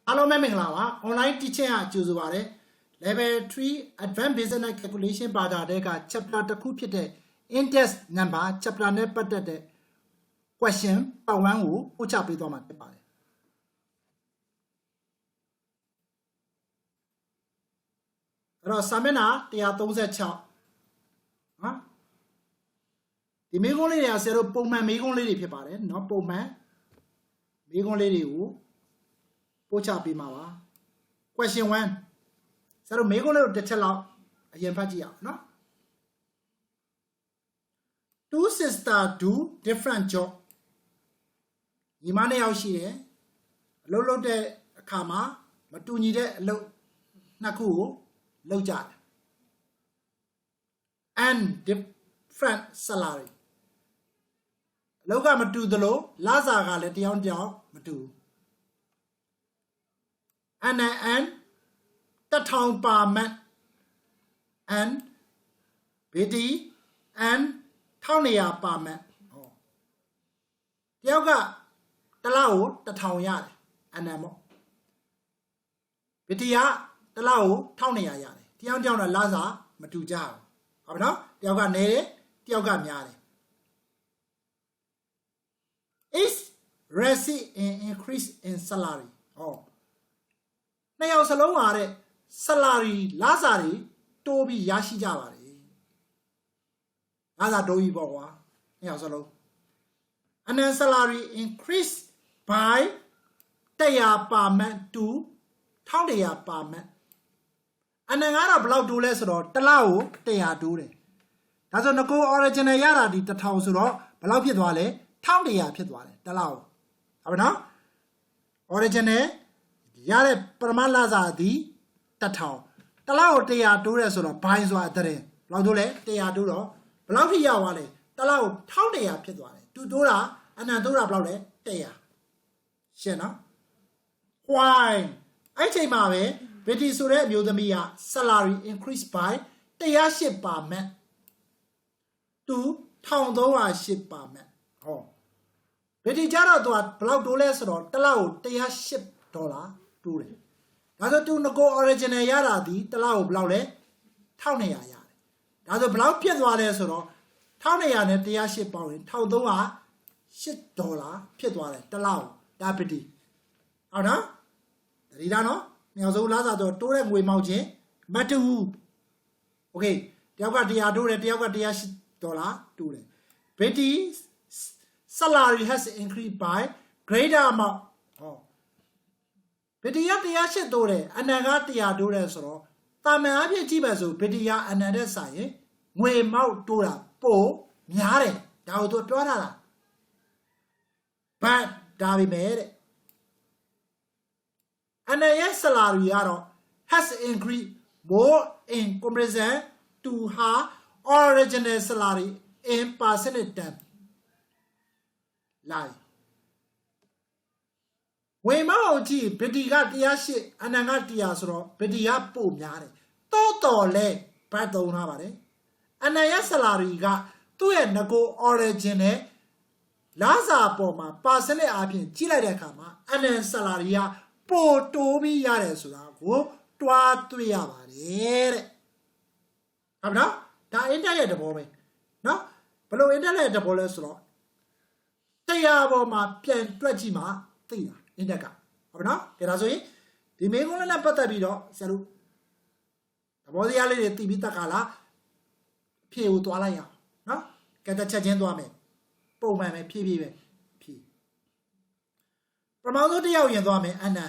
အားလုံးပဲမင်္ဂလာပါ online teaching ကကြိုဆိုပါရစေ level 3 advanced business calculation ဘာသာတဲ့က chapter တစ်ခုဖြစ်တဲ့ index number chapter နဲ့ပတ်သက်တဲ့ question part 1ကိုပို့ချပေးသွားမှာဖြစ်ပါတယ်အဲ့တော့စာမျက်နှာ136နော်ဒီမေးခွန်းလေးတွေကဆရာတို့ပုံမှန်မေးခွန်းလေးတွေဖြစ်ပါတယ်เนาะပုံမှန်မေးခွန်းလေးတွေကိုပို့ချပေးမှာပါ question 1ဆရာတို့မေးခွန်းလေးကိုတစ်ချက်လောက်အရင်ဖတ်ကြည့်အောင်เนาะ two sister do different job ညီမနှစ်ယောက်ရှိတယ်အလုပ်လုပ်တဲ့အခါမှာမတူညီတဲ့အလုပ်နှစ်ခုကိုလုပ်ကြတယ် and different salary အလုပ်ကမတူသလိုလစာကလည်းတစ်ယောက်တစ်ယောက်မတူ and 1000 per month and BT and 1200 per month တယောက်ကတစ်လကို1000ရတယ်အနံပေါ့ BT ကတစ်လကို1200ရတယ်တယောက်တစ်ယောက်နဲ့လစာမတူကြဘူးဟုတ်ပြီနော်တယောက်ကနေတယ်တယောက်ကများတယ် is result in increase in salary နှစ်ယောက်စလုံးပါတဲ့ salary လစာတွေတိုးပြီးရရှိကြပါတယ်လစာတိုးပြီးပေါ့ကွာနှစ်ယောက်စလုံး and then salary increase by 100 per month to 1200 per month and then ကတော့ဘယ်လောက်တိုးလဲဆိုတော့တစ်လကို100တိုးတယ်ဒါဆိုငကို original ရတာဒီ1000ဆိုတော့ဘယ်လောက်ဖြစ်သွားလဲ1200ဖြစ်သွားတယ်တစ်လကိုဟုတ်ပြီနော် original ရတဲ့ပရမလစာသည်1000တစ်လကို100တိုးတယ်ဆိုတော့ဘိုင်းဆိုတာတဲ့ဘယ်လောက်တိုးလဲ100တိုးတော့ဘယ်လောက်ဖြစ်ရသွားလဲတစ်လကို1200ဖြစ်သွားတယ်သူတိုးတာအနံတိုးတာဘယ်လောက်လဲ100ရှင်းနော် why အဲ့ချိန်မှာပဲ BT ဆိုတဲ့အမျိုးသမီးက salary increase by 108 per month to 1308 per month BT ကြတော့သူကဘယ်လောက်တိုးလဲဆိုတော့တစ်လကို108ဒေါ်လာတိုးတယ်ဒါဆိုသူငကို original ရတာဒီတစ်လကိုဘယ်လောက်လဲ1200ရတယ်ဒါဆိုဘယ်လောက်ဖြစ်သွားလဲဆိုတော့1200နဲ့108ပေါင်းရင်1308ဒေါ်လာဖြစ်သွားတယ်တစ်လကိုဒါ BT ဟုတ်နော်ဒီလားနော်မြောက်ဆုံးလားဆိုတော့တိုးတဲ့ငွေမောက်ချင်းမတူဘူးโอเคတယောက်က100တိုးတယ်တယောက်က108ဒေါ်လာတိုးတယ် BT salary has increased by greater amount BT က108တိုးတယ်အနံက100တိုးတယ်ဆိုတော့တာမန်အဖြစ်ကြည့်ပါဆို BT ကအနံတဲ့ဆိုင်ရင်ငွေမောက်တိုးတာပိုများတယ်ဒါကိုသူပြောထားတာ but ဒါပေမဲ့တဲ့ and yes salary ကတော့ has increased more in comparison to her original salary in percentage terms လိုက်ဝေမောက်ကြည့် BT က108အနံက100ဆိုတော့ BT ကပိုများတယ်တိုးတော်လဲဘတ်သုံးထားပါတယ်အနံရဲ့ salary ကသူ့ရဲ့ငကို origin နဲ့လစာပေါ်မှာ percentage အပြင်ကြည့်လိုက်တဲ့အခါမှာအနံ salary ကပိုတိုးပြီးရတယ်ဆိုတာကိုတွားတွေ့ရပါတယ်တဲ့ဟုတ်နော်ဒါ index ရဲ့သဘောပဲနော်ဘယ်လို index ရဲ့သဘောလဲဆိုတော့100ပေါ်မှာပြန်တွက်ကြည့်မှသိတာ index ကဟုတ်နော်ဒါဆိုရင်ဒီမေးခွန်းနဲ့ပတ်သက်ပြီးတော့ဆရာတို့သဘောတရားလေးတွေသိပြီးတက်ကလားအဖြေကိုတွားလိုက်ရအောင်နော်ကဲတက်ချက်ချင်းတွားမယ်ပုံမှန်ပဲဖြည်းဖြည်းပဲဖြည်းပထမဆုံးတစ်ယောက်ရင်သွားမယ်အနံ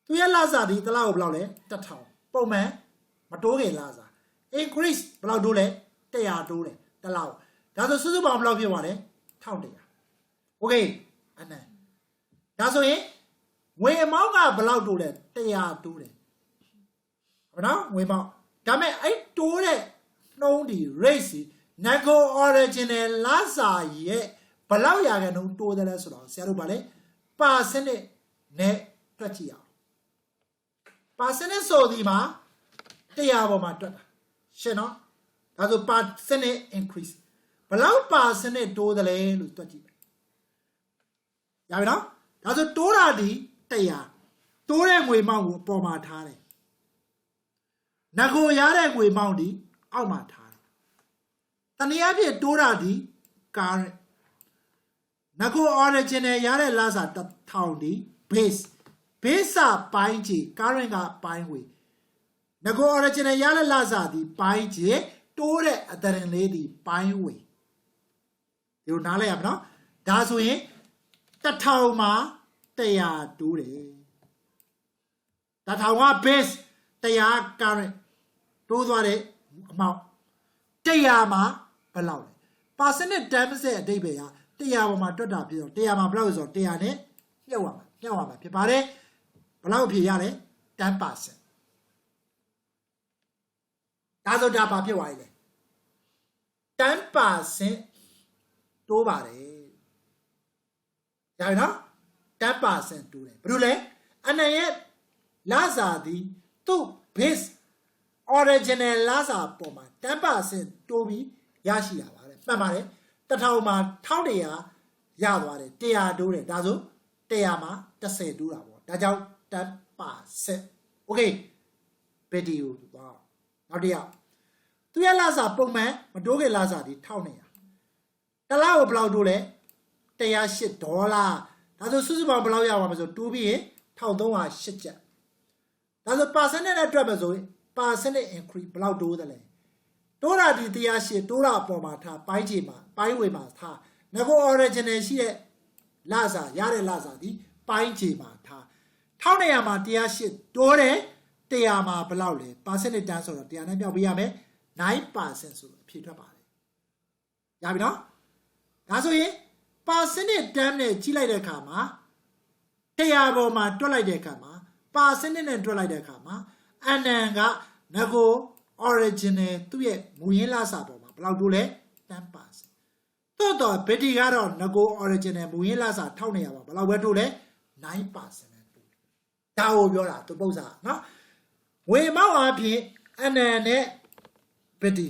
သူရဲ့လစာဒီတစ်လောက်ကိုဘယ်လောက်လဲ1000ပုံမှန်မတိုးခင်လစာ increase ဘယ်လောက်တိုးလဲ100တိုးတယ်တစ်လောက်ဒါဆိုစုစုပေါင်းဘယ်လောက်ဖြစ်သွားလဲ1100 okay အနံဒါဆိုရင်ငွေအမောင်းကဘယ်လောက်တိုးလဲ100တိုးတယ်ဟုတ်နော်ငွေမောင်းဒါပေမဲ့အဲ့တိုးတဲ့နှုန်းဒီ rate စီ nego original လစာရဲ့ဘယ်လောက်ရာခိုင်နှုန်းတိုးတယ်လဲဆိုတော့ဆရာတို့ဗာလဲ percentage နဲ့တွက်ကြည့်အောင် percentage ဆိုဒီမှာ100ပေါ်မှာတွက်တာရှင်းနော်ဒါဆို percentage increase ဘယ်လောက် percentage တိုးတယ်လဲလို့တွက်ကြည့်ရပြီနော်ဒါဆိုတိုးတာဒီ100 တိုးတဲ့ငွေမောင်းကိုအပေါ်မှာထားတယ်ငကိုရတဲ့ငွေမောင်းဒီအောက်မှာထားတယ်တနည်းအားဖြင့်တိုးတာဒီ current ငကို original ရတဲ့လစာ1000ဒီ base ပိုင်းချီ current ကပိုင်းငွေငကို original ရတဲ့လစာဒီပိုင်းချီတိုးတဲ့အတရင်လေးဒီပိုင်းငွေဒီလိုနားလဲရမနော်ဒါဆိုရင်1000မှာ100တိုးတယ်1000က base 100 current တိုးသွားတဲ့အမောက်100မှာဘယ်လောက်လဲ percentage terms ရဲ့အဓိပ္ပာယ်က100ပေါ်မှာတွက်တာဖြစ်တော့100မှာဘယ်လောက်ဆိုတော့100နဲ့မြုပ်ရမှာဖြစ်ပါတယ်ဘယ်လောက်အဖြစ်ရလဲ 10% ဒါဆိုဒါဘာဖြစ်သွားလဲ 10% တိုးပါတယ်ရပြီနော် 10% တိုးတယ်ဘယ်လိုလဲအနံရဲ့လစာသည်သူ့ base original လစာပေါ်မှာ 10% တိုးပြီးရရှိတာပါတဲ့မှန်ပါတယ်1000မှာ1100ရသွားတယ်100တိုးတယ်ဒါဆို100မှာ10တိုးတာပေါ့ဒါကြောင့် 10% okay ဗီဒီယိုသွားနောက်တစ်ယောက်သူရဲ့လစာပုံမှန်မတိုးခင်လစာဒီ1200တလားကိုဘယ်လောက်တိုးလဲ108ဒေါ်လာဒါဆိုစုစုပေါင်းဘယ်လောက်ရပါမလဲဆိုတိုးပြီးရင်1308ကျပ်ဒါဆို percentage နဲ့တွက်မယ်ဆိုရင် percentage increase ဘယ်လောက်တိုးသလဲတိုးတာဒီ108တိုးတာအပေါ်မှာထားပိုင်းချီမှာပိုင်းဝေမှာထားငကို original ရှိတဲ့လစာရတဲ့လစာဒီပိုင်းချီမှာထား1200မှာ108တိုးတယ်100မှာဘယ်လောက်လဲ percentage တန်းဆိုတော့100နဲ့ပြောက်ပေးရမယ်9% ဆိုတော့အဖြေထွက်ပါတယ်ရပြီနော်ဒါဆိုရင် percentage term နဲ့ကြီးလိုက်တဲ့အခါမှာ100ပေါ်မှာတွက်လိုက်တဲ့အခါမှာ percentage နဲ့တွက်လိုက်တဲ့အခါမှာအနံကငကို original သူ့ရဲ့မူရင်းလစာပေါ်မှာဘယ်လောက်တိုးလဲ 10% တော့ဗီဒီကတော့ငကို original မူရင်းလစာ1200ပါဘယ်လောက်ပဲတိုးလဲ 9% တိုးဒါကိုပြောတာသူပု္ပ္ပစာနော်ဝေမောက်အဖြစ်အနံနဲ့ဗီဒီ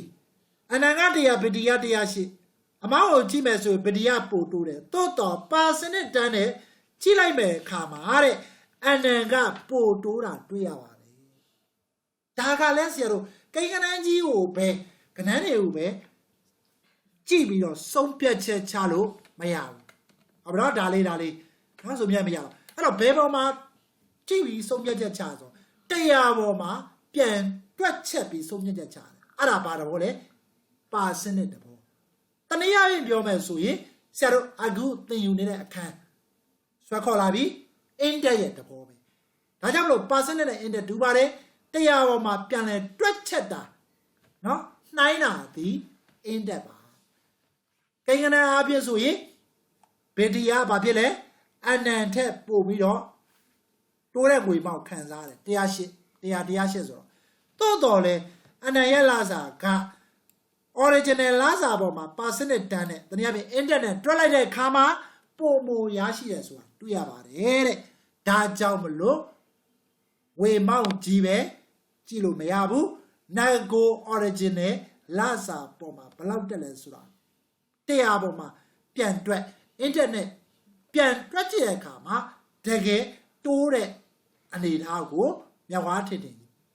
အနံက100ဗီဒီက108အမောက်ကိုကြည့်မယ်ဆိုဗီဒီကပို့တိုးတယ်တော့ percentage တန်းနဲ့ကြည့်လိုက်မယ်ခါမှာတဲ့အနံကပို့တိုးတာတွေ့ရပါတယ်ဒါကလည်းဆရာတို့ကိန်းကနန်းကြီးကိုပဲကနန်းတွေကိုပဲကြည့်ပြီးတော့ဆုံးဖြတ်ချက်ချလို့မရဘူးဟုတ်ပါတော့ဒါလေးနောက်ဆိုမြတ်မရဘူးအဲ့တော့ဘယ်ပေါ်မှာကြည့်ပြီးဆုံးဖြတ်ချက်ချဆို100ပေါ်မှာပြန်တွက်ချက်ပြီးဆုံးဖြတ်ချက်ချတယ်အဲ့ဒါဘာတော့လဲ percentage တဘောတနည်းအားဖြင့်ပြောမယ်ဆိုရင်ဆရာတို့အခုသင်ယူနေတဲ့အခန်းဆွဲခေါ်လာပြီး index ရဲ့တဘောပဲဒါကြောင့်မလို့ percentage နဲ့ index ဒူပါတယ်100ပေါ်မှာပြန်လဲတွက်ချက်တာနော်နှိုင်းတာဒီ index ပါကိန်းဂဏန်းအားဖြင့်ဆိုရင်ဗီဒီယာဘာဖြစ်လဲအနံထက်ပို့ပြီးတော့တိုးတဲ့ငွေပေါက်ခံစားတယ်108ဆိုတော့တော်လဲအနံရဲ့လစာက original လစာပေါ်မှာ percentage တန်းနဲ့တနည်းအားဖြင့် index နဲ့တွက်လိုက်တဲ့အခါမှာပုံမရရှိတယ်ဆိုတာတွေ့ရပါတယ်တဲ့ဒါကြောင့်မလို့ဝေမောက်ကြီးပဲကြည့်လို့မရဘူးငကို original လစာပေါ်မှာဘယ်လောက်တက်လဲဆိုတာ100ပေါ်မှာပြန်တွက် internet ပြန်တွက်ကြည့်တဲ့အခါမှာတကယ်တိုးတဲ့အနေအထားကိုမျက်ဝါးထင်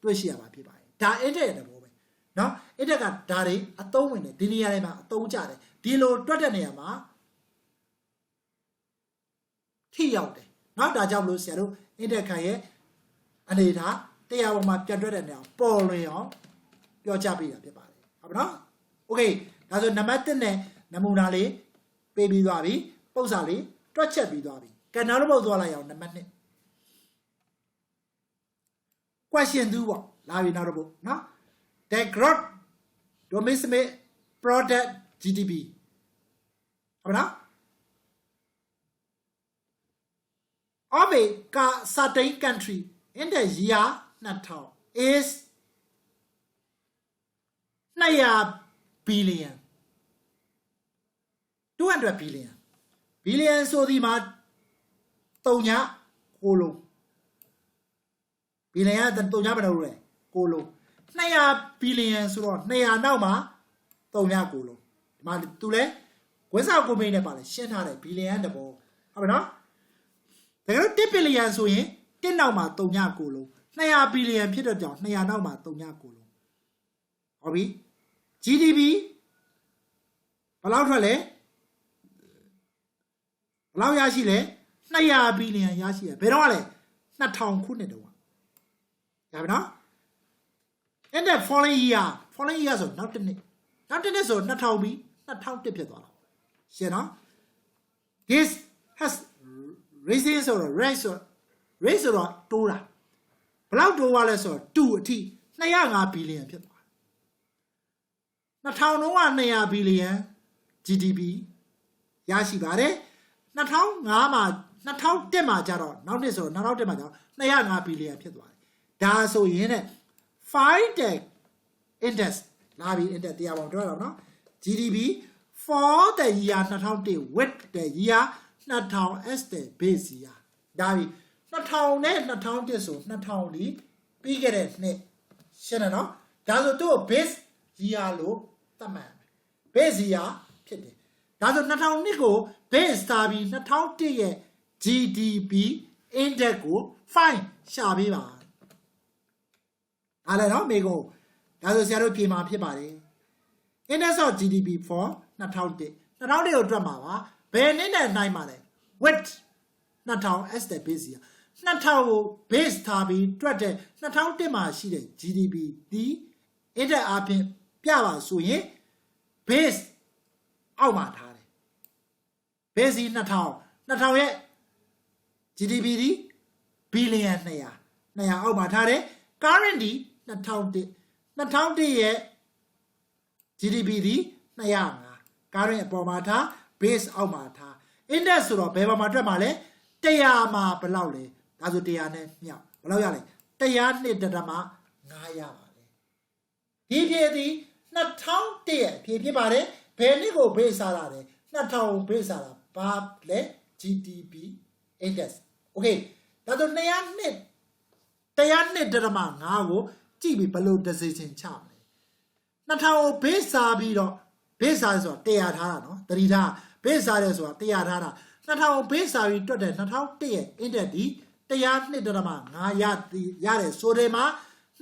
တွေ့ရှိရမှာဖြစ်ပါတယ်ဒါ internet တဲ့ဘောပဲเนาะ internet ကဒါတွေအသုံးဝင်တယ်ဒီနေရာတွေမှာအသုံးကျတယ်ဒီလိုတွက်တဲ့နေရာမှာထိရောက်တယ်เนาะဒါကြောင့်မလို့ဆရာတို့ internet ခိုင်ရဲ့အနေအထား100ပေါ်မှာပြန်တွက်တဲ့နေရာပေါ်လွင်အောင်ပြောကြပေးတာဖြစ်ပါတယ်ဟုတ်ပါနော်โอเคဒါဆိုနံပါတ်1နဲ့နမူနာလေးပေးပြီးသွားပြီပုံစံလေးတွက်ချက်ပြီးသွားပြီကဲနောက်တစ်ပုဒ်သွားလိုက်အောင်နံပါတ်2 question 2ပေါ့လာပြီနောက်တစ်ပုဒ်နော် the gross domestic product GDP ဟုတ်ပါနော် of a certain country in the year 2000 is 200 billion 200 billion billion ဆိုဒီမှာ3ညကိုလုံး billion က3ညဘယ်လိုလဲကိုလုံး200 billion ဆိုတော့200နောက်မှာ3ညကိုလုံးဒီမှာသူလဲဝက်စာကိုမိတ်နဲ့ပါလဲရှင်းထားတယ် billion တဘောဟုတ်ပြီနော်တကယ်လို့1 billion ဆိုရင် တင်းနောက်မှာ3ညကိုလုံး200ဘီလီယံဖြစ်တဲ့ကြောင့်200နောက်မှာ3ညကိုလုံးဟုတ်ပြီ GDP ဘယ်လောက်ထွက်လဲဘယ်လောက်ရရှိလဲ200ဘီလီယံရရှိရဘယ်တော့လဲ2000ခုနှစ်တုန်းကရပါနော် and the following yearဆိုနောက်တစ်နှစ်ဆို2000ပြီး2001ဖြစ်သွားတာရှင်းနော် this has risen ဆိုတော့ raise ဆိုတော့တိုးတာဘယ်လောက်တိုးသွားလဲဆိုတော့2အထိ205ဘီလီယံဖြစ်သွား2000တုန်းက200ဘီလီယံ GDP ရရှိပါတယ်2005မှာ2001မှာကျတော့နောက်နှစ်ဆိုတော့2001မှာကျတော့205ဘီလီယံဖြစ်သွားတယ်ဒါဆိုရင်တဲ့ FinTech Index လာပြီး Index တရားပေါင်းတွေ့ရတော့နော် GDP for the year 2001 with the year 2000 as the base year ဒါပြီး2000နဲ့2001ဆို2000လီပြီးခဲ့တဲ့နှစ်ရှင်းတယ်နော်ဒါဆိုသူ့ base year လို့သတ်မှတ် base year ဖြစ်တယ်ဒါဆို2002ကို base ထားပြီး2001ရဲ့ GDP index ကို find ရှာပေးပါအားလည်းနော်မိကိုဒါဆိုဆရာတို့ပြင်မှာဖြစ်ပါတယ် index of GDP for 2001ကိုတွက်မှာပါဘယ်နှစ်နဲ့နိုင်မှာလဲ with 2000 as the base year 2000ကို base ထားပြီးတွက်တဲ့2001မှာရှိတဲ့ GDP ဒီ index အပြင်ပြပါဆိုရင် base အောက်မှာထားတယ် base 2000ရဲ့ GDP ဒီ billion 200အောက်မှာထားတယ် current ဒီ2001ရဲ့ GDP ဒီ205 current အပေါ်မှာထား base အောက်မှာထား index ဆိုတော့ဘယ်ပေါ်မှာတွက်မှာလဲ100မှာဘယ်လောက်လဲဒါဆို100နဲ့မြောက်ဘယ်လောက်ရလဲ102.5ရပါတယ်ဒီဖြည့်သည်2001ရဲ့ဖြည့်ဖြစ်ပါတယ်ဘယ်နှစ်ကို base စားတာလဲ2000ကို base စားတာဘာလဲ GDP index okay ဒါဆို102.5ကိုကြည့်ပြီးဘယ်လို decision ချမလဲ2000ကို base စားပြီးတော့ base စားဆိုတော့100ထားတာနော်တတိထား base စားတယ်ဆိုတာ100ထားတာ2000ကို base စားပြီးတွက်တဲ့2001ရဲ့ index ဒီ102.5ရတယ်ဆိုတယ်မှာ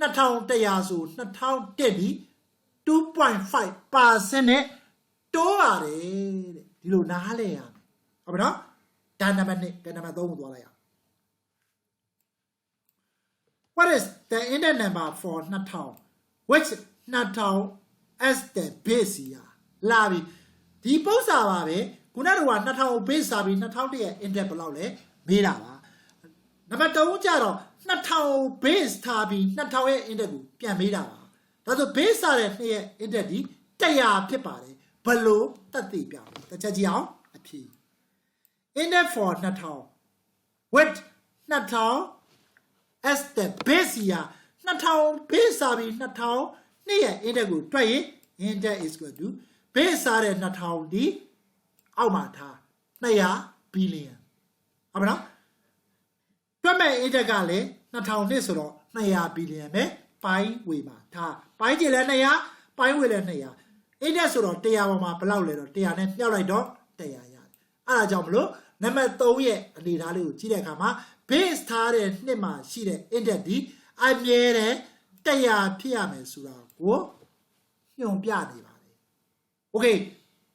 2100ဆို2001ဒီ 2.5% နဲ့တိုးပါတယ်တဲ့ဒီလိုနားလဲရမယ်ဟုတ်ပြီနော်ဒါနံပါတ်1ကနံပါတ်3ကိုသွားလိုက်ရအောင် What is the index number for 2000 which 2000 as the base year လာပြီဒီပု္ပ္ပစာပါပဲခုနက2000ကို base စားပြီး2001ရဲ့ index ဘယ်လောက်လဲမေးတာပါနံပါတ်3ကျတော့2000ကို base ထားပြီး2000ရဲ့ index ကိုပြန်မေးတာပါဒါဆို base စားတဲ့နှစ်ရဲ့ index ဒီ100ဖြစ်ပါတယ်ဘယ်လိုသက်သေပြလဲတစ်ချက်ကြည့်အောင်အဖြေ index for 2000 with 2000 as the base year 2000 base စားပြီး2000နှစ်ရဲ့ index ကိုတွက်ရင် index is equal to base စားတဲ့2000ဒီအောက်မှာထား200ဘီလီယံဟုတ်ပါနော်တွက်မဲ့ index ကလည်း2000နှစ်ဆိုတော့200ဘီလီယံပဲပိုင်းဝေပါထားပိုင်းကျလည်း200ပိုင်းဝေလည်း200 index ဆိုတော့100ပေါ်မှာဘယ်လောက်လဲတော့100နဲ့မြောက်လိုက်တော့100ရတယ်အဲ့ဒါကြောင့်မလို့နံပါတ်3ရဲ့အနေထားလေးကိုကြည့်တဲ့အခါမှာ base ထားတဲ့နှစ်မှာရှိတဲ့ index ဒီအမြဲတမ်း100ဖြစ်ရမယ်ဆိုတာကိုညွှန်ပြနေပါတယ် okay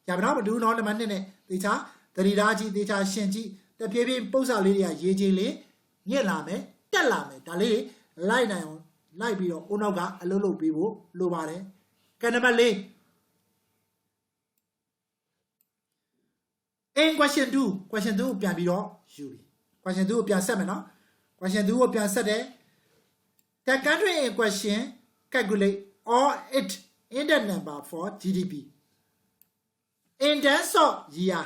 ရပါတော့မတူတော့နံပါတ်2နဲ့တေချာသတိထားကြည့်တေချာရှင်းကြည့်တဖြည်းဖြည်းပု္ပ္ပစာလေးတွေကရေးချင်းလေးညစ်လာမယ်တက်လာမယ်ဒါလေးလိုက်နိုင်အောင်လိုက်ပြီးတော့အုံနောက်ကအလုပ်လုပ်ပေးဖို့လိုပါတယ်ကနံပါတ်4 in question 2ကိုပြန်ပြီးတော့ယူပြီ question 2ကိုပြန်ဆက်မယ်နော် question 2ကိုပြန်ဆက်တယ် the country in question calculate all it index number for GDP in terms of year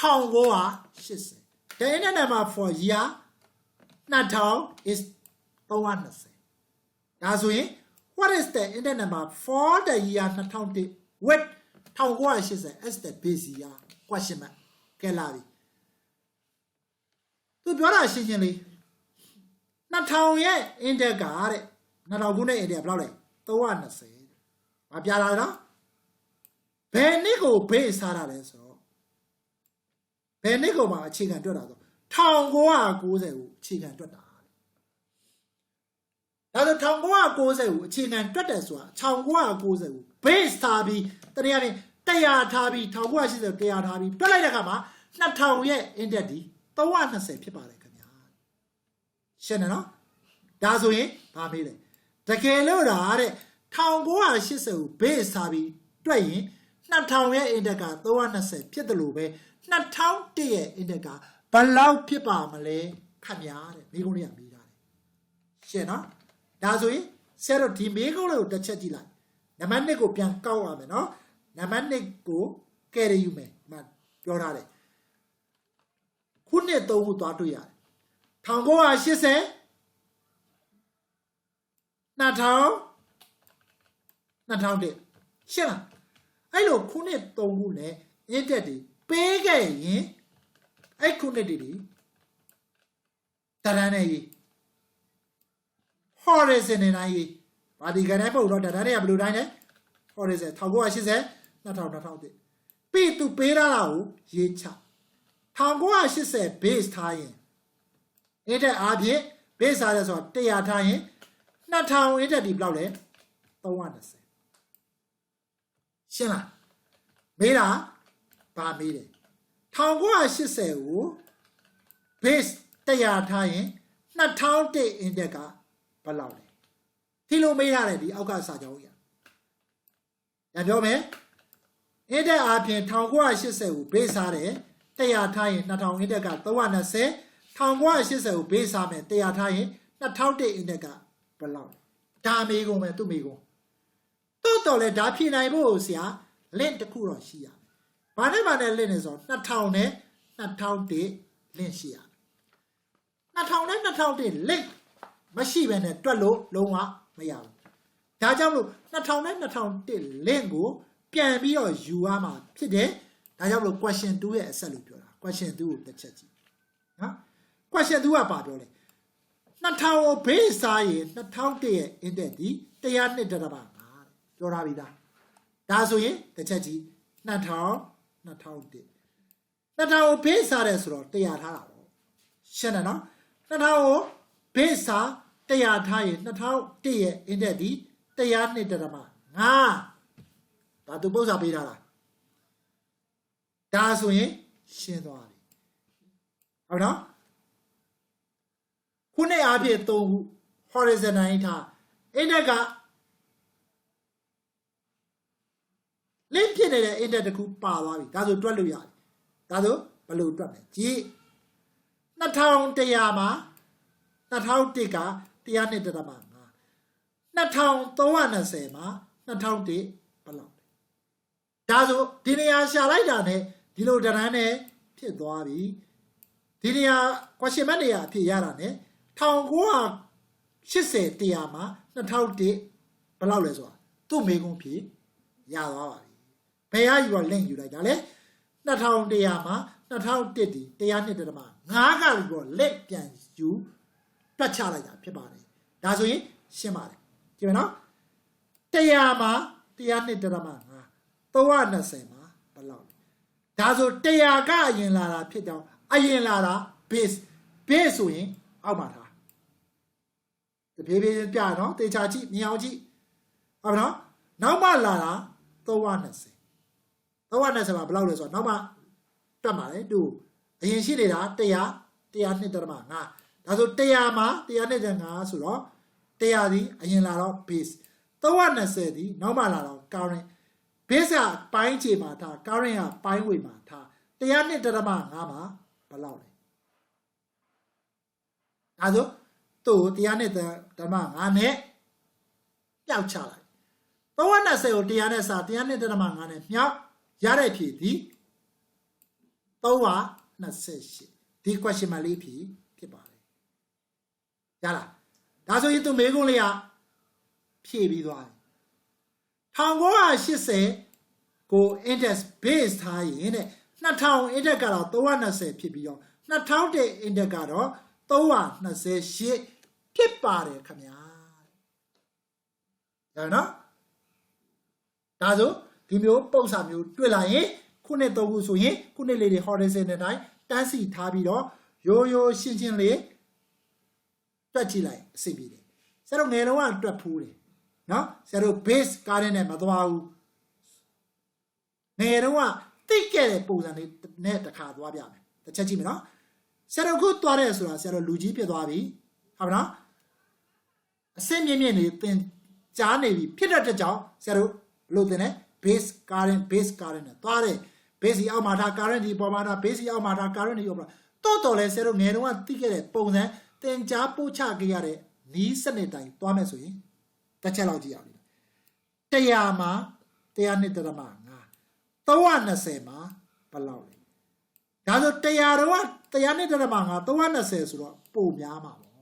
1980 the index number for year 2000 is 320ဒါဆိုရင် what is the index number for the year 2000 with 1980 as the base year question mark ကဲလာပြီသူပြောတာရှင်းရှင်းလေး2000ရဲ့ index ကတဲ့2000ခုနှစ် index ဘယ်လောက်လဲ320ဘာပြလာလဲနော်ဘယ်နှစ်ကို base ထားတာလဲဆိုတော့ဘယ်နှစ်ကိုမှအခြေခံတွက်တာဆို 1990ကိုအခြေခံတွက်တာဒါဆို1990ကိုအခြေခံတွက်တယ်ဆိုတာ1990ကို base ထားပြီးတနည်းအားဖြင့်100ထားပြီး1980 100ထားပြီးတွက်လိုက်တဲ့အခါမှာ2000ရဲ့ index ဒီ320ဖြစ်ပါတယ်ခင်ဗျာရှင်းတယ်နော်ဒါဆိုရင်ဘာမေးလဲတကယ်လို့ဒါတဲ့1980ကို base ထားပြီးတွက်ရင်2000ရဲ့ index က320ဖြစ်တယ်လို့ပဲ2001ရဲ့ index ကဘယ်လောက်ဖြစ်ပါမလဲခင်ဗျာတဲ့မိကုန်းလေးကမေးတာတယ်ရှင်းနော်ဒါဆိုရင်ဆရာတို့ဒီမေးကုန်းလေးကိုတစ်ချက်ကြည့်လိုက်နံပါတ်1ကိုပြန်ကောက်ရမယ်နော်နံပါတ်1ကိုကယ်ရယူမယ်မှပြောထားတယ်ခုနှစ်3ခုသွားတွေ့ရတယ်1980 2000ရှင်းလားအဲ့လိုခုနှစ်3ခုနဲ့ index တွေပေးခဲ့ရင်အဲ့ခုနှစ်တွေတရန်းနဲ့ရေး horizon နဲ့နိုင်ရေးဘာဒီကနေပို့တော့တရန်းတွေကဘယ်လိုတိုင်းလဲ horizon 1980 2000ပြီးသူပေးထားတာကိုရေးချ1980 base ထားရင် index အားဖြင့် base ထားရဲဆိုတော့100ထားရင်2000 index ဒီဘယ်လောက်လဲ320ရှင်းလားမေးတာဘာမေးတယ်1980ကို base 100ထားရင်2001 index ကဘယ်လောက်လဲဒီလိုမေးရတယ်ဒီအောက်ကစာကြောင်းကြီးရပြောမယ် index အားဖြင့်1980ကို base ထားတယ်100ထားရင်2000 index က320 1980ကို base ထားမယ်100ထားရင်2001 index ကဘယ်လောက်လဲဒါမေးကုန်မယ်သူမေးကုန်တိုးတော်လဲဒါဖြေနိုင်ဖို့ဆရာ link တစ်ခုတော့ရှိရမယ်ဘာနဲ့ link လဲဆိုတော့2000နဲ့2001 link ရှိရမယ်2000နဲ့2001 link မရှိဘဲနဲ့တွက်လို့လုံးဝမရဘူးဒါကြောင့်လို့2000နဲ့2001 link ကိုပြန်ပြီးတော့ယူရမှာဖြစ်တယ်ဒါကြောင့်လို့ question 2ရဲ့အဆက်လို့ပြောတာ question 2ကိုတစ်ချက်ကြည့်နော် question 2ကပါပြောလဲ2000ကို base စားရင်2001ရဲ့ index ဒီ102.5ပြောထားပြီလားဒါဆိုရင်တစ်ချက်ကြည့်2000 2001 2000ကို base စားတယ်ဆိုတော့100ထားတာပေါ့ရှင်းတယ်နော်2000ကို base စား100ထားရင်2001ရဲ့ index ဒီ102.5ဒါသူပု္ပ္ပာပေးထားတာဒါဆိုရင်ရှင်းသွားပြီဟုတ်နော်ခုနှစ်အားဖြင့်3ခု horizon တိုင်းထား index က link ဖြစ်နေတဲ့ index တစ်ခုပါသွားပြီဒါဆိုတွက်လို့ရတယ်ဒါဆိုဘယ်လိုတွက်မလဲကြည့်2100မှာ2001က102.5 2320မှာ2001ဘယ်လောက်လဲဒါဆိုဒီနေရာရှာလိုက်တာနဲ့ဒီလိုတန်းနဲ့ဖြစ်သွားပြီဒီနေရာ question mark နေရာအဖြစ်ရတာနဲ့1980တရားမှာ2001ဘယ်လောက်လဲဆိုတာသူ့မေကုန်းဖြစ်ရသွားပါပြီဘယ်ရယူက link ယူလိုက်တာလဲ2100မှာ2001ဒီ102.5ကပြီးတော့ link ပြန်ယူတွက်ချလိုက်တာဖြစ်ပါတယ်ဒါဆိုရင်ရှင်းပါတယ်ကြည့်မယ်နော်100မှာ102.5 320မှာဘယ်လောက်လဲဒါဆို100ကအရင်လာတာဖြစ်တော့အရင်လာတာ base ဆိုရင်အောက်မှာထားတဖြည်းဖြည်းပြနော်တေချာကြည့်မြင်အောင်ကြည့်ဟုတ်နော်နောက်မှလာတာ320မှာဘယ်လောက်လဲဆိုတော့နောက်မှတွက်ပါလေသူအရင်ရှိနေတာ102.5ဒါဆို100မှာ102.5ဆိုတော့100ဒီအရင်လာတော့ base 320ဒီနောက်မှလာတော့ current base ကပိုင်းခြေမှာထား current ကပိုင်းဝေမှာထား102.5မှာဘယ်လောက်လဲဒါဆိုသူ့102.5နဲ့ပြောက်ချလိုက်320ကို100နဲ့စာ102.5နဲ့မြောက်ရတဲ့ဖြေဒီ328ဒီ question မှာလေးဖြေဖြစ်ပါတယ်ရလားဒါဆိုရင်သူမေးခွန်းလေးကဖြည့်ပြီးသွားတယ်1980ကို index base ထားရင်တဲ့2000 index ကတော့320ဖြစ်ပြီးတော့2001 index ကတော့328ဖြစ်ပါတယ်ခင်ဗျာရနော်ဒါဆိုဒီမျိုးပုံစံမျိုးတွေ့လာရင်ခုနှစ်3ခုဆိုရင်ခုနှစ်လေးတွေ horizon နဲ့တိုင်းတန်းစီထားပြီးတော့ yo shin le twat chi lai asit pi de se ro ngel long ka twat phu de no se ro base ka den ne ma twa wu ngel long ka tiit ke deပုံစံလေးနဲ့တစ်ခါသွားပြမယ်တစ်ချက်ကြည့်မယ်နော်ဆရာတို့ခုသွားရဲဆိုတာဆရာတို့လူကြီးဖြစ်သွားပြီဟုတ်ပါနော်အစင်းမြင့်မြင့်နေသင်ကြားနေပြီဖြစ်တဲ့ကြောင့်ဆရာတို့ဘယ်လိုသင်လဲ base current နဲ့သွားတယ် base အောက်မှာထား current ဒီပေါ်မှာထား base အောက်မှာထား current ဒီပေါ်မှာတော်လဲဆရာတို့ငယ်တုန်းကသိခဲ့တဲ့ပုံစံသင်ကြားပို့ချခဲ့ရတဲ့နီးစနစ်တိုင်းသွားမယ်ဆိုရင်တစ်ချက်လောက်ကြည့်အောင်100မှာ102.5 320မှာဘယ်လောက်လဲဒါဆို100တော့102.5 320ဆိုတော့ပိုများမှာပေါ့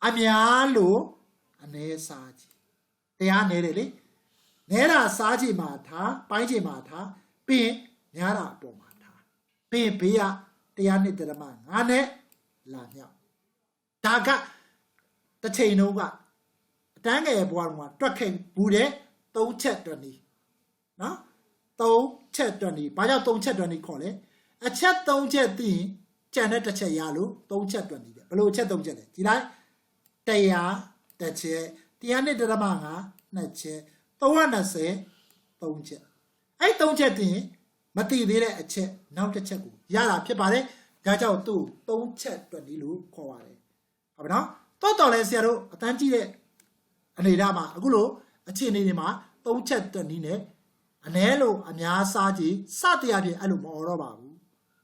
အများလို့အနည်းစားကြည့်တရားနည်းတယ်လေနည်းတာစားကြည့်မှာထားပိုင်းကြည့်မှာထားပြီးရင်များတာအပေါ်မှာထားပြီးရင်ဘေးက102.5နဲ့လာမြောက်ဒါကတစ်ချိန်လုံးကအတန်းငယ်ဘွားမှာတွက်ခဲ့ဘူးတဲ့3ချက်တွက်နေနော်3ချက်တွက်နေဘာကြောင့်3ချက်တွက်နေခေါ်လဲအချက်3ချက်သိရင်ကြံတဲ့တစ်ချက်ရလို့3ချက်တွက်နေတယ်ဘယ်လိုအချက်3ချက်လဲကြည်လိုက်100တစ်ချက်102.5 နှစ်ချက်320 3ချက်အဲ့3ချက်သိရင်မသိသေးတဲ့အချက်နောက်တစ်ချက်ကိုရတာဖြစ်ပါတယ်ဒါကြောင့်သူ့3ချက်တွက်နေလို့ခေါ်ပါတယ်ဟုတ်ပါနော်တော်လဲဆရာတို့အတန်းကြီးတဲ့အနေအထားမှာအခုလိုအခြေအနေတွေမှာ3ချက်တွက်နေနဲ့အ ਨੇ လို့အများစားကြည့်စတရားဖြင့်အဲ့လိုမအော်တော့ပါဘူး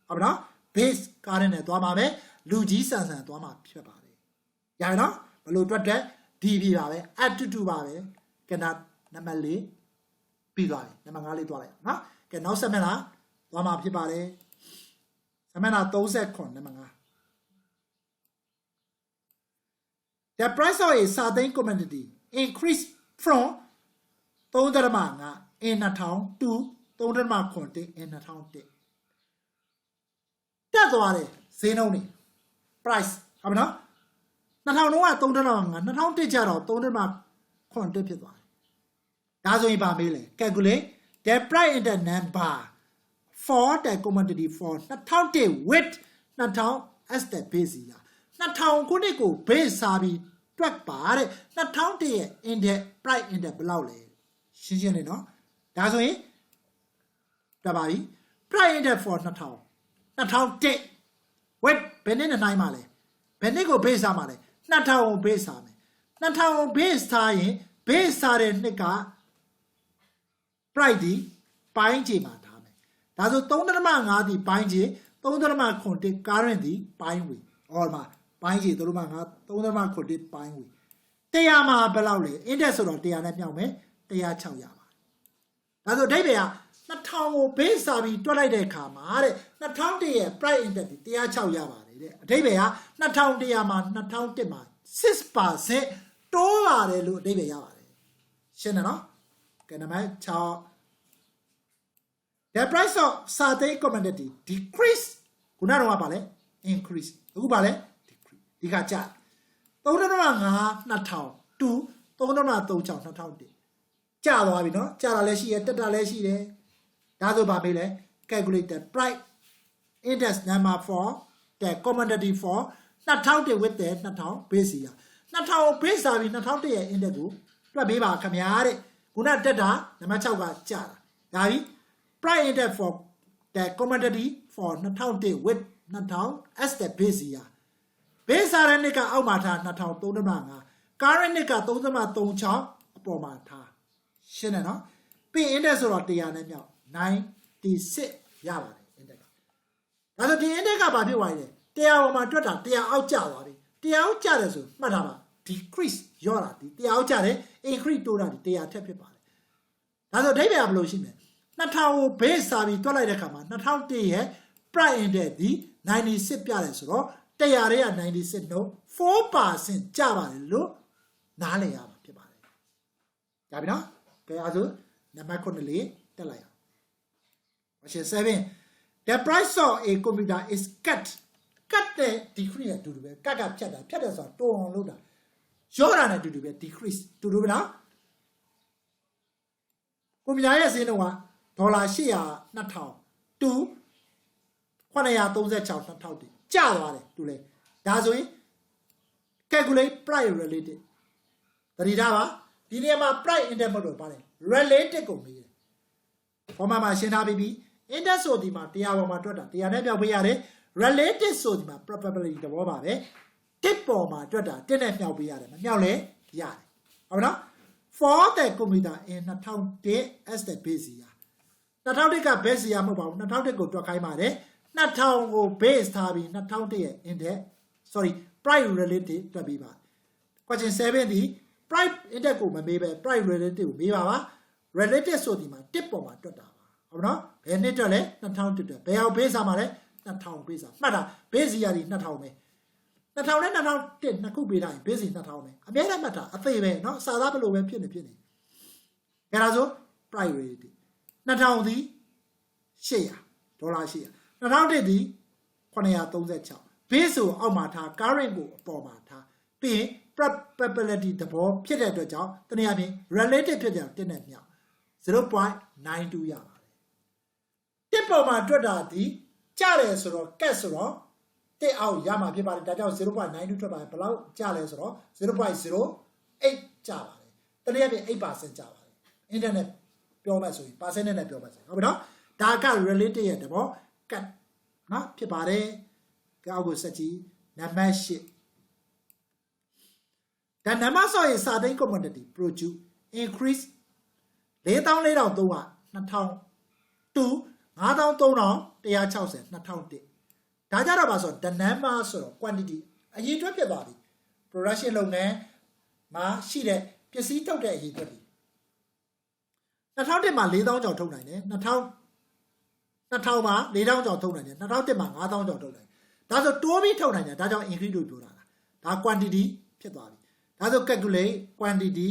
ဟုတ်ပါနော် base ကားနဲ့သွားမှာပဲလူကြီးဆန်သွားမှာဖြစ်ပါတယ်ရပြီနော်ဘလို့တွက်တဲ့ဒီပြီပါပဲအတူတူပါပဲကဲနံပါတ်4ပြီးသွားပြီနံပါတ်5လေးသွားလိုက်နော်ကဲနောက်ဆက်မျက်နှာသွားမှာဖြစ်ပါတယ်ဆက်မျက်နှာ39နံပါတ်5 The price of a certain commodity increased from 3.5 in 2000 to 3.9 in 2001တက်သွားတယ်ဈေးနှုန်းတွေ price ဟုတ်ပါနော်2000တုန်းက 3.5 2001ကျတော့ 3.9 ဖြစ်သွားတယ်ဒါဆိုရင်ပါမေးလေ calculate the price in the number for the commodity for 2001 with 2000 as the base year 2000ခုနှစ်ကို base စားပြီးတွက်ပါတဲ့2001ရဲ့ index price index ဘယ်လောက်လဲရှင်းရှင်းလေးနော်ဒါဆိုရင်တွက်ပါပြီ price index for 2001 wait ဘယ်နှစ်နဲ့နိုင်မှာလဲဘယ်နှစ်ကို base စားမှာလဲ2000ကို base စားမယ်2000ကို base စားရင် base စားတဲ့နှစ်က price ဒီပိုင်းခြေမှာထားမယ်ဒါဆို 3.5 ဒီပိုင်းခြေ 3.9 current ဒီပိုင်းဝေဟောမှာပိုင်းခြေ 3.5 3.9 ပိုင်းဝေ100မှာဘယ်လောက်လဲ index ဆိုတော့100နဲ့မြောက်မယ်106ရပါဒါဆိုအဓိပ္ပာယ်က2000ကို base စားပြီးတွက်လိုက်တဲ့အခါမှာတဲ့2001ရဲ့ price index ဒီ106ရပါတယ်တဲ့အဓိပ္ပာယ်က2100မှာ2001မှာ 6% တိုးပါတယ်လို့အဓိပ္ပာယ်ရပါတယ်ရှင်းတယ်နော်ကဲနံပါတ်6 The price of certain commodity decrease ခုနကတော့ပါလဲ increase အခုပါလဲ decrease ဒီကကျ3.5 2000 to 3.36 2001ကျသွားပြီနော်ကျတာလည်းရှိရတက်တာလည်းရှိတယ်ဒါဆိုပါမေးလဲ calculate the price index number for the commodity for 2000 with the 2000 base year 2000 base စားပြီး2001ရဲ့ index ကိုတွက်ပေးပါခင်ဗျာတဲ့ခုနတက်တာနံပါတ်6ကကျတာဒါပြီ price index for the commodity for 2001 with 2000 as the base year base စားတဲ့နှစ်ကအောက်မှာထား2003.5 current နှစ်က 3.36 အပေါ်မှာထားရှင်းတယ်နော်ပြီး index ဆိုတော့100နဲ့မြောက်96ရပါတယ် index ကဒါဆိုဒီ index ကဘာဖြစ်သွားလဲ100ပေါ်မှာတွက်တာ100အောက်ကျသွားပြီ100အောက်ကျတယ်ဆိုမှတ်ထားပါ decrease ရောတာဒီ100အောက်ကျတယ် increase တိုးတာဒီ100ထက်ဖြစ်ပါတယ်ဒါဆိုအဓိပ္ပာယ်ကဘယ်လိုရှိမလဲ2000ကို base စားပြီးတွက်လိုက်တဲ့အခါမှာ2001ရဲ့ price index ဒီ96ပြတယ်ဆိုတော့100တွေက96နှုန်း 4% ကျပါတယ်လို့နားလည်ရမှာဖြစ်ပါတယ်ဒါပြီနော်ကဲအဲဆိုနံပါတ်9လေးတက်လိုက်အောင် question 7 the price of a computer is cut တဲ့ decrease နဲ့အတူတူပဲကတ်ဖြတ်တာဖြတ်တယ်ဆိုတော့တိုးအောင်လုပ်တာရောတာနဲ့အတူတူပဲ decrease တူတူပဲနော်ကွန်ပျူတာရဲ့ဈေးနှုန်းက$800 2000 to $936 2000 ကြာသွားတယ်သူလေဒါဆိုရင် calculate price related တတိထားပါဒီနေရာမှာ price index မဟုတ်တော့ပါတယ် related ကိုမေးတယ်ဘောမှာရှင်းထားပြီး index ဆိုဒီမှာတရားပေါ်မှာတွက်တာတရားနဲ့ပြောက်ပေးရတယ် related ဆိုဒီမှာ probability သဘောပါပဲတစ်ပေါ်မှာတွက်တာတစ်နဲ့မြောက်ပေးရတယ်မမြောက်လဲရတယ်ဟုတ်နော် for the computer in 2001 as the base year 2001က base year မဟုတ်ပါဘူး2001ကိုတွက်ခိုင်းပါတယ်2000ကို base ထားပြီး2001ရဲ့ index sorry price related တွက်ပြီးပါ question 7ဒီ price index ကိုမမေးပဲ price related ကိုမေးပါပါ related ဆိုဒီမှာတစ်ပေါ်မှာတွက်တာပါဟုတ်နော်ဘယ်နှစ်တွက်လဲ2000တွက်ဘယ်အောင် base မှာလဲ2000 base မှတ်တာ base year ဒီ2000ပဲ2000နဲ့2001နှစ်ခုပေးထားရင် base 2000ပဲအများနဲ့မှတ်တာအသေးပဲเนาะစာသားဘယ်လိုပဲဖြစ်နေအဲ့ဒါဆို price related 2000ဒီ$800 2001ဒီ936 base ကိုအောက်မှာထား current ကိုအပေါ်မှာထားပြီးရင် probability သဘောဖြစ်တဲ့အတွက်ကြောင့်တနည်းအားဖြင့် related ဖြစ်တဲ့တစ်နဲ့မြောက် 0.92 ရပါတယ်တစ်ပေါ်မှာတွက်တာဒီကျတယ်ဆိုတော့ cat ဆိုတော့တစ်အောက်ရမှာဖြစ်ပါတယ်ဒါကြောင့် 0.92 ထွက်ပါတယ်ဘယ်လောက်ကျလဲဆိုတော့ 0.08 ကျပါတယ်တနည်းအားဖြင့် 8% ကျပါတယ် internet ပြောမှဆိုရင် percent နဲ့ပြောမှဆိုဟုတ်ပြီနော်ဒါက related ရဲ့သဘော cat နော်ဖြစ်ပါတယ်ကြောက်ကိုစက်ကြီးနံပါတ်8ဒါနံပါတ်ဆိုရင်စာသိန်း commodity produce increase 44,300 2000 to 53,160 2001ဒါကြတော့ပါဆိုတော့ number ဆိုတော့ quantity အရေးအတွက်ဖြစ်သွားပြီ production လုပ်ငန်းမှာရှိတဲ့ပစ္စည်းထုတ်တဲ့အရေးအတွက်ဒီ2001မှာ4,000ကျော်ထုတ်နိုင်တယ်2000မှာ4,000ကျော်ထုတ်နိုင်တယ်2001မှာ5,000ကျော်ထုတ်နိုင်တယ်ဒါဆိုတိုးပြီးထုတ်နိုင်တယ်ဒါကြောင့် increase လို့ပြောတာလားဒါ quantity ဖြစ်သွားပြီဒါဆို calculate quantity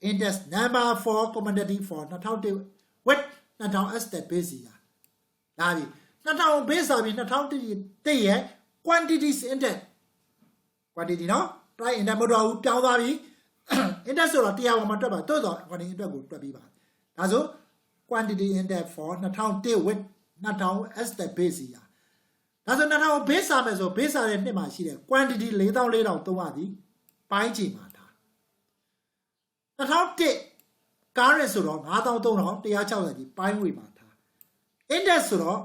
index number for commodity for 2001 with 2000 as the base year ဒါပြီ2000 base ဆိုပြီး2001ရဲ့ quantities index quantity နော် price index မဟုတ်တော့ဘူးပြောင်းသွားပြီ index ဆိုတော့တရားပေါ်မှာတွက်ပါတိုးတော့ quantity index ကိုတွက်ပြီးပါဒါဆို quantity index for 2001 with 2000 as the base year ဒါဆို2000 base စာမယ်ဆို base စာတဲ့နှစ်မှာရှိတဲ့ quantity 44,300ဒီပိုင်းချိန်မှာထား2001 current ဆိုတော့ 53,160ဒီပိုင်းဝေမှာထား index ဆိုတော့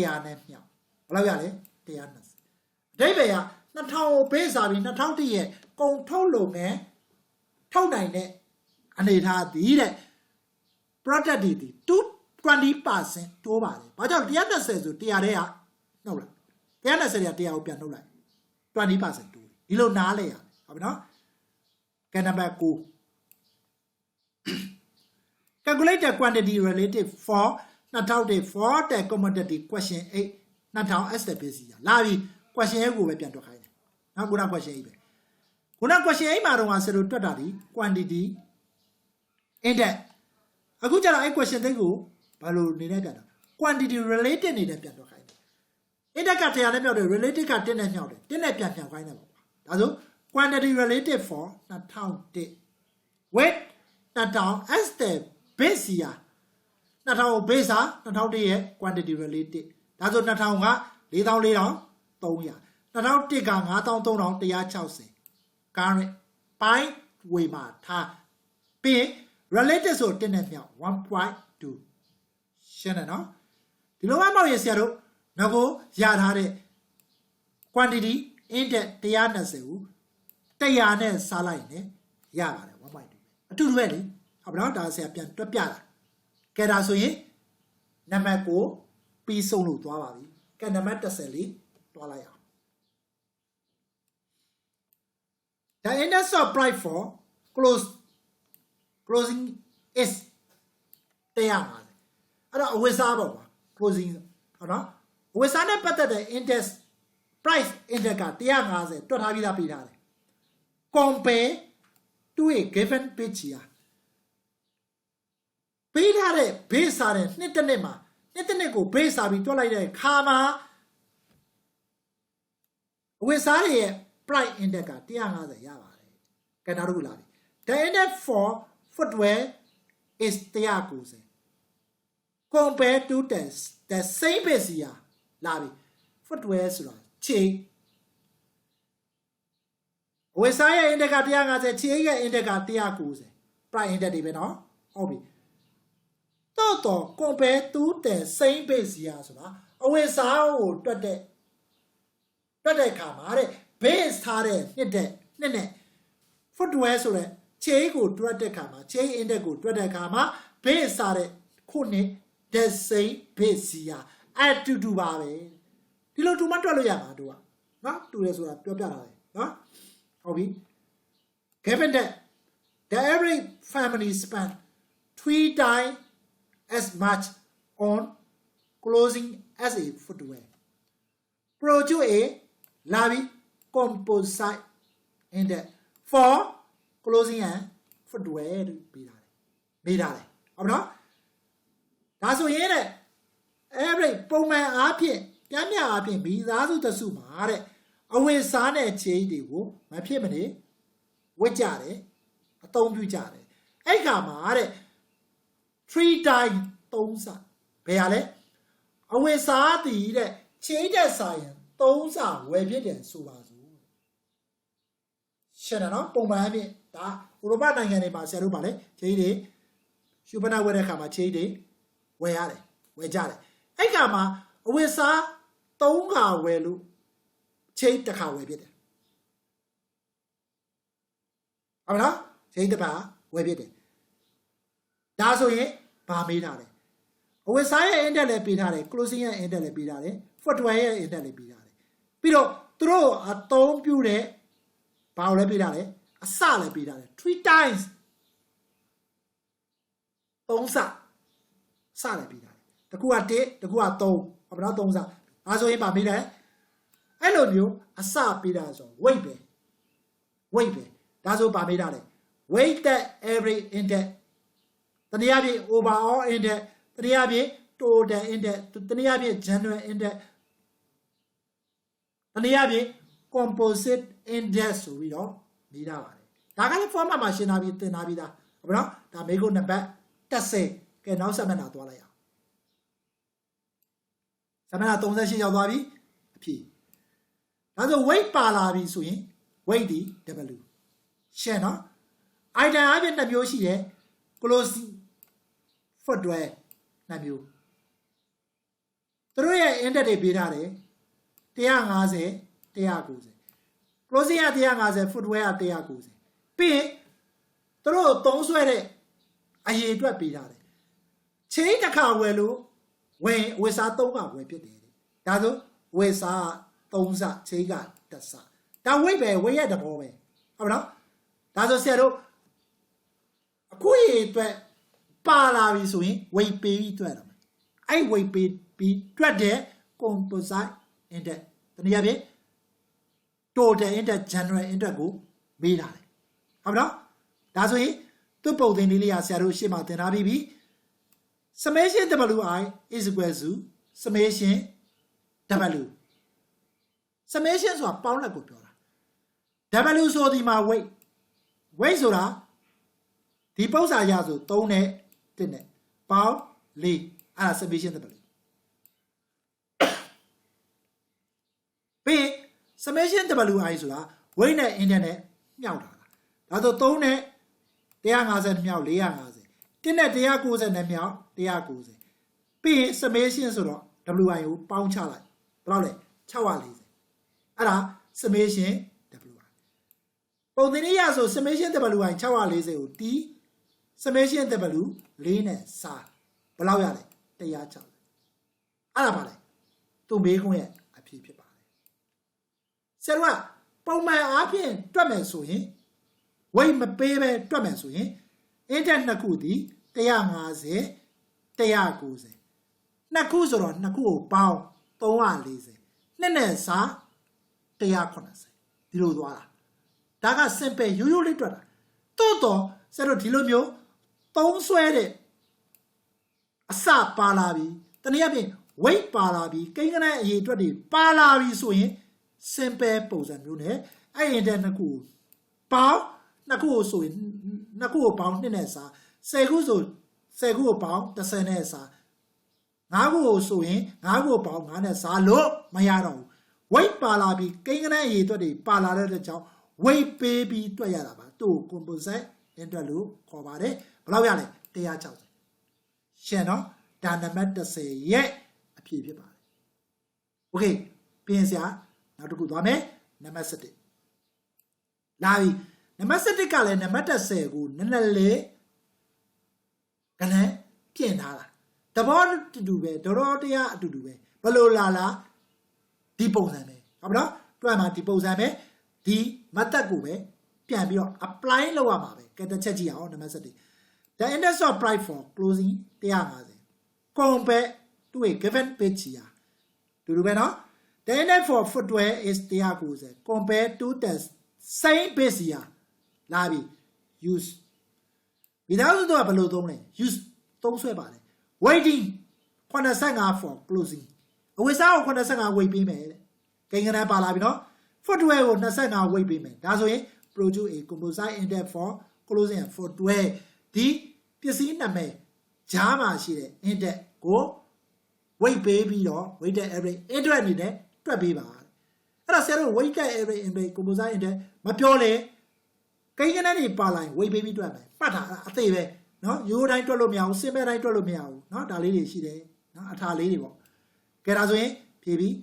100နဲ့မြောက်ဘယ်လောက်ရလဲ120အဓိပ္ပာယ်က2000ကိုပေးစားပြီး2001ရဲ့ကုန်ထုတ်လုပ်ငန်းထုတ်နိုင်တဲ့အနေထားသည်တဲ့ product တွေဒီ 20% တိုးပါတယ်ဘာကြောင့်120ဆို100တဲ့ကနှုတ်လိုက်120တဲ့100ကိုပြန်နှုတ်လိုက်20% တိုးဒီလိုနားလဲရတယ်ဟုတ်ပြီနော်ကနံပါတ်9 calculate the quantity related for 2000 for the commodity question 8 2000 as the base year လာပြီ question 8ကိုပဲပြန်တွက်ခိုင်းတယ်နောက်ခုန question 8ပဲခုန question 8မှာတော့ဆယ်လို့တွက်တာဒီ quantity index အခုကျတော့အဲ့ question 3ကိုဘာလို့နေနဲ့ပြန်တာ quantity related နေနဲ့ပြန်တွက်ခိုင်းတယ် index က100နဲ့မြောက်တယ် related က1နဲ့မြောက်တယ်1နဲ့ပြန်ခိုင်းတယ်ပေါ့ဒါဆို quantity related for 2001 with 2000 as the base year 2000ကို base ဟာ2001ရဲ့ quantity related ဒါဆို2000က 44,300 2001က 53,160 current ပိုင်းဝေမှာထားပြီး related ဆို1နဲ့မြောက် 1.2 ရှင်းတယ်နော်ဒီလိုမှမောက်ရဆရာတို့ငါကိုရထားတဲ့ quantity index 120ကို100နဲ့စားလိုက်ရင်ရပါတယ် 1.2 အတူတူပဲလေဟုတ်ပါတော့ဒါဆရာပြန်တွက်ပြတာကဲဒါဆိုရင်နံပါတ်ကိုပြီးဆုံးလို့သွားပါပြီကဲနံပါတ်10လေးတွားလိုက်အောင် The index of price for closing is 150အဲ့တော့အဝတ်စားပေါ့ကွာ closing ဟုတ်နော်အဝတ်စားနဲ့ပတ်သက်တဲ့ index price index က150တွက်ထားပြီးသားပေးထားတယ် compare to a given page here ပေးထားတဲ့ base စားတဲ့နှစ်တစ်နှစ်မှာနှစ်တစ်နှစ်ကို base စားပြီးတွက်လိုက်တဲ့ခါမှာအဝတ်စားရဲ့ price index က150ရပါတယ်ကဲနောက်တစ်ခုလာပြီ The index for footwear is 190 compared to the same base here လာပြီ footwear ဆိုတာ ခြေဝေစာရဲ့ index က150ခြေရဲ့ index က190 price index တွေပဲနော်ဟုတ်ပြီတော့ compare to the same base year ဆိုတာအဝေစာကိုတွက်တဲ့အခါမှာတဲ့ base ထားတဲ့နှစ်နဲ့ footwear ဆိုတဲ့ခြေကိုတွက်တဲ့အခါမှာခြေ index ကိုတွက်တဲ့အခါမှာ base ထားတဲ့ခုနှစ် the same base year အတူပါပဲဒီလိုတူမှတွက်လို့ရမှာတို့ကနော်တူတယ်ဆိုတာပြောပြတာပဲနော်ဟုတ်ပြီ given that the average family spend 3 times as much on clothing as a footwear produce a large composite index for clothing and footwear ပေးထားတယ်ဟုတ်နော်ဒါဆိုရင်တဲ့ average ပုံမှန်အားဖြင့်ပြင်းပြအားဖြင့်မိသားစုတစုမှာတဲ့အဝတ်စားနဲ့ခြေတွေကိုမဖြစ်မနေဝတ်ကြတယ်အသုံးပြုကြတယ်အဲ့ခါမှာတဲ့3 times 3 ဆဘယ်ရလဲအဝတ်စားတည်တဲ့ခြေတဲ့ဆိုင်3 ဆဝယ်ဖြစ်တယ်ဆိုပါစို့ရှင်းတယ်နော်ပုံမှန်အဖြစ်ဒါဥရောပနိုင်ငံတွေမှာဆရာတို့ဗာလဲခြေတွေရှုပနာဝယ်တဲ့ခါမှာခြေတွေဝယ်ရတယ်ဝယ်ကြတယ်အဲ့ခါမှာအဝတ်စား3 ခါဝယ်လို့ခြေတစ်ခါဝယ်ဖြစ်တယ်ဟုတ်လားခြေတစ်ခါဝယ်ဖြစ်တယ်ဒါဆိုရင်ဗာမေးထားတယ်အဝတ်စားရဲ့ index လည်းပေးထားတယ် clothing ရဲ့ index လည်းပေးထားတယ် footwear ရဲ့ index လည်းပေးထားတယ်ပြီးတော့သူတို့အသုံးပြုတဲ့ဘာလို့လဲပေးထားလဲအစလည်းပေးထားတယ်3 times 3 စလည်းပေးထားတယ်တကူက1တကူက3ဟုတ်ပါတော့3 စဒါဆိုရင်ဗာမေးတယ်အဲ့လိုမျိုးအစပေးတာဆို weight ပဲဒါဆိုဗာမေးထားတယ် weight that every index တနည်းအားဖြင့် overall index တနည်းအားဖြင့် total index တနည်းအားဖြင့် general index တနည်းအားဖြင့် composite index ဆိုပြီးတော့မေးထားပါတယ်ဒါကလည်း format မှာရှင်းထားပြီးသင်ထားပြီးသားဟုတ်ပါတော့ဒါမေးခွန်းနံပါတ်10ကဲနောက်ဆက်မျက်နှာသွားလိုက်အောင်ဆက်မျက်နှာ38ရောက်သွားပြီအဖြေဒါဆို weight ပါလာပြီဆိုရင် weight ဒီ W ရှင်းနော် item အပြင်2မျိုးရှိတယ် close footwear 2မျိုးသူတို့ရဲ့ index တွေပေးထားတယ်150 190 closing က150 footwear က190ပြီးရင်သူတို့သုံးဆွဲတဲ့အရေအတွက်ပေးထားတယ်ချိန်တစ်ခါဝယ်လို့ဝယ်စား3ခါဝယ်ဖြစ်တယ်ဒါဆိုဝယ်စား3ဆချိန်က1ဆဒါ weight ပဲ weight ရဲ့တဘောပဲဟုတ်ပါနော်ဒါဆိုဆရာတို့အခုရေအတွက်ပါလာပြီဆိုရင် weight ပေးပြီးတွက်ရမယ်အဲ့ weight ပေးပြီးတွက်တဲ့ composite index တနည်းအားဖြင့် total index general index ကိုမေးလာတယ်ဟုတ်ပါနော်ဒါဆိုရင်သူ့ပုံသင်လေးလေးကဆရာတို့ရှေ့မှာသင်ထားပြီးပြီ summation wi is equal to summation w summation ဆိုတာပေါင်းလက်ကိုပြောတာ w ဆိုဒီမှာ weight ဆိုတာဒီပုံစံရဆို3နဲ့1နဲ့ပေါင်း4အဲ့ဒါ summation w ပြီး summation wi ဆိုတာ weight နဲ့ index နဲ့မြောက်တာဒါဆို3နဲ့150မြောက်450 1နဲ့190နဲ့မြောက်190ပြီးရင် summation ဆိုတော့ wi ကိုပေါင်းချလိုက်ဘယ်လောက်လဲ640အဲ့ဒါ summation wi ပုံသင်ရဆို summation wi 640ကိုတီး summation w 4နဲ့စားဘယ်လောက်ရလဲ160အဲ့ဒါပါလေသူမေးခွန်းရဲ့အဖြေဖြစ်ပါတယ်ဆရာတို့ကပုံမှန်အားဖြင့်တွက်မယ်ဆိုရင် weight မပေးပဲတွက်မယ်ဆိုရင် index နှစ်ခုသည်150 190နှစ်ခုဆိုတော့နှစ်ခုကိုပေါင်း340နှစ်နဲ့စား180ဒီလိုသွားတာဒါက simple ရိုးရိုးလေးတွက်တာတိုးတော့ဆရာတို့ဒီလိုမျိုးသုံးဆွဲတဲ့အစပါလာပြီတနည်းအားဖြင့် weight ပါလာပြီကိန်းဂဏန်းအရေးအတွက်တွေပါလာပြီဆိုရင် simple ပုံစံမျိုးနဲ့အဲ့ index နှစ်ခုပေါင်းနှစ်ခုကိုဆိုရင်နှစ်ခုကိုပေါင်း2နဲ့စား10ခုဆို10ခုကိုပေါင်း30နဲ့စား9ခုကိုဆိုရင်9ခုကိုပေါင်း9နဲ့စားလို့မရတော့ဘူး weight ပါလာပြီးကိန်းကနန်းအရေးအတွက်တွေပါလာတဲ့အတွက်ကြောင့် weight ပေးပြီးတွက်ရတာပါသူ့ကို composite interest လို့ခေါ်ပါတယ်ဘယ်လောက်ရလဲ160ရှင်းနော်ဒါနံပါတ်10ရဲ့အဖြေဖြစ်ပါတယ်โอเคပြင်စရာနောက်တစ်ခုသွားမယ်နံပါတ်17လာပြီနံပါတ်17ကလည်းနံပါတ်10ကိုနည်းနည်းလေးကနန်းပြင်ထားတာတဘောတူပဲတော်တရားအတူတူပဲဘလို့လာဒီပုံစံပဲဟုတ်ပြီနော်တွက်မှာဒီပုံစံပဲဒီမတ်တက်ကိုပဲပြန်ပြီးတော့ apply လုပ်ရမှာပဲကဲတစ်ချက်ကြည့်အောင်နံပါတ်17 the index of price for closing 150 compare to a given page here တူတူပဲနော် the index for footwear is 190 compare to the same page here လာပြီ use ဒီတော့ဆိုတော့ဘယ်လိုသုံးလဲ use သုံးဆွဲပါလေ waiting 85 for closing အဝိစားကို85 weight ပေးမယ်တဲ့ကိန်းကနန်းပါလာပြီနော် footwear ကို25 weight ပေးမယ်ဒါဆိုရင် produce a composite index for closing and footwear ဒီပစ္စည်းနာမည်ဂျားမှာရှိတဲ့ index ကို weight ပေးပြီးတော့ weighted average index အနေနဲ့တွက်ပေးပါအဲ့ဒါဆရာတို့ weighted average index composite index မပြောလေကိန်းကနန်းတွေပါလာရင် weight ပေးပြီးတွက်မယ်မှတ်တာအသေးပဲနော်ရိုးတိုင်းတွက်လို့မရဘူးစင်မဲ့တိုင်းတွက်လို့မရဘူးနော်ဒါလေးတွေရှိတယ်နော်အထာလေးတွေပေါ့ကဲဒါဆိုရင်ဖြည့်ပြီး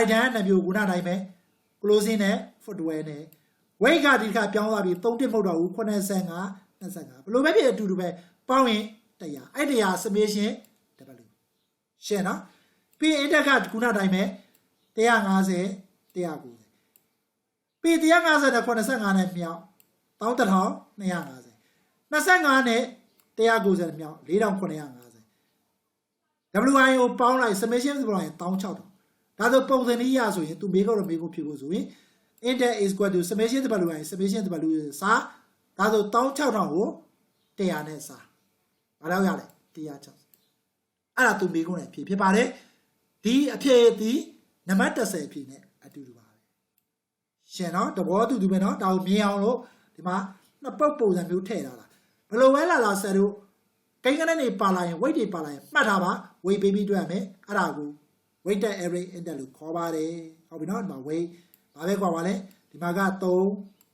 item နှစ်မျိုးခုနတိုင်းပဲ closing နဲ့ footwear နဲ့ weight ကဒီတစ်ခါပြောင်းသွားပြီး3တစ်မဟုတ်တော့ဘူး85 25ဘယ်လိုပဲဖြစ်အတူတူပဲပေါင်းရင်100အဲ့100 summation w ရှင်းနော်ပြီး index ကခုနတိုင်းပဲ150 190ပြီး150နဲ့85နဲ့မြောက်11250 25နဲ့190မြောက်4950 WI ကိုပေါင်းလိုက် summation ဆိုတော့16000ဒါဆိုပုံစံလေးရဆိုရင်သူမေးတော့မေးဖို့ဖြစ်ဖို့ဆိုရင် index is equal to summation WI summation W စာဒါဆို16000ကို100နဲ့စာဘာလို့ရလဲ160အဲ့ဒါသူမေးခွန်းနဲ့ဖြေဖြစ်ပါတယ်ဒီအဖြေဒီနံပါတ်10အဖြေနဲ့အတူတူပါပဲရှင်နော်တဘောတူတူပဲနော်ဒါကိုမြင်အောင်လို့ဒီမှာနှစ်ပုတ်ပုံစံမျိုးထည့်ထားတာဘယ်လိုပဲလာဆယ်တို့ကိန်းကနန်းတွေပါလာရင် weight တွေပါလာရင်မှတ်ထားပါ weight ပေးပြီးတွက်ရမယ်အဲ့ဒါကို weighted average index လို့ခေါ်ပါတယ်ဟုတ်ပြီနော်ဒီမှာ weight ဘာပဲခေါ်ပါလဲဒီမှာက3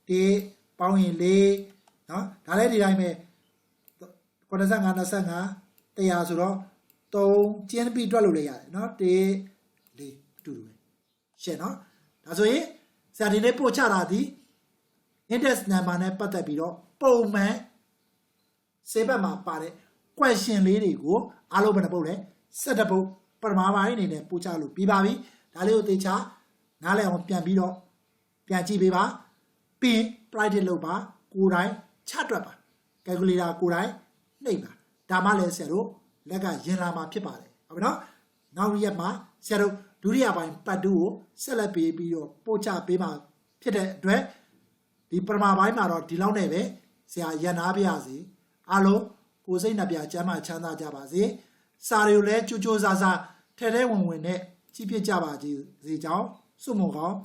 1ပေါင်းရင်4နော်ဒါလည်းဒီတိုင်းပဲ85 25 100ဆိုတော့3ကျင်းပြီးတွက်လို့လည်းရတယ်နော်1 4အတူတူပဲရှင်းနော်ဒါဆိုရင်ဆရာဒီနေ့ပို့ချတာဒီ index number နဲ့ပတ်သက်ပြီးတော့ပုံမှန်စေဘက်မှာပါတဲ့ question လေးတွေကိုအားလုံးဘယ်နှပုတ်လဲ17ပုတ်ပထမပိုင်းအနေနဲ့ပို့ချလို့ပြီးပါပြီဒါလေးကိုသေချာနားလည်အောင်ပြန်ပြီးတော့ပြန်ကြည့်ပေးပါပြီး practice လုပ်ပါကိုယ်တိုင်ချတွက်ပါ calculator ကိုယ်တိုင်နှိပ်ပါဒါမှလည်းဆရာတို့လက်ကရင်လာမှာဖြစ်ပါတယ်ဟုတ်ပြီနော်နောက်ရက်မှာဆရာတို့ဒုတိယပိုင်းပတ်တူကိုဆက်လက်ပေးပြီးတော့ပို့ချပေးမှာဖြစ်တဲ့အတွက်ဒီပထမပိုင်းမှာတော့ဒီလောက်နဲ့ပဲဆရာရန်နာပြရစီအားလုံးကိုယ်စိတ်နှပြကျမ်းမာချမ်းသာကြပါစေစာတွေကိုလည်းကြိုးကြိုးစားစားထဲထဲဝင်ဝင်နဲ့ကြီးပြကြပါစေကြောင်းစွတ်မွန်ကောင်း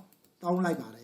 တောင်းလိုက်ပါတယ်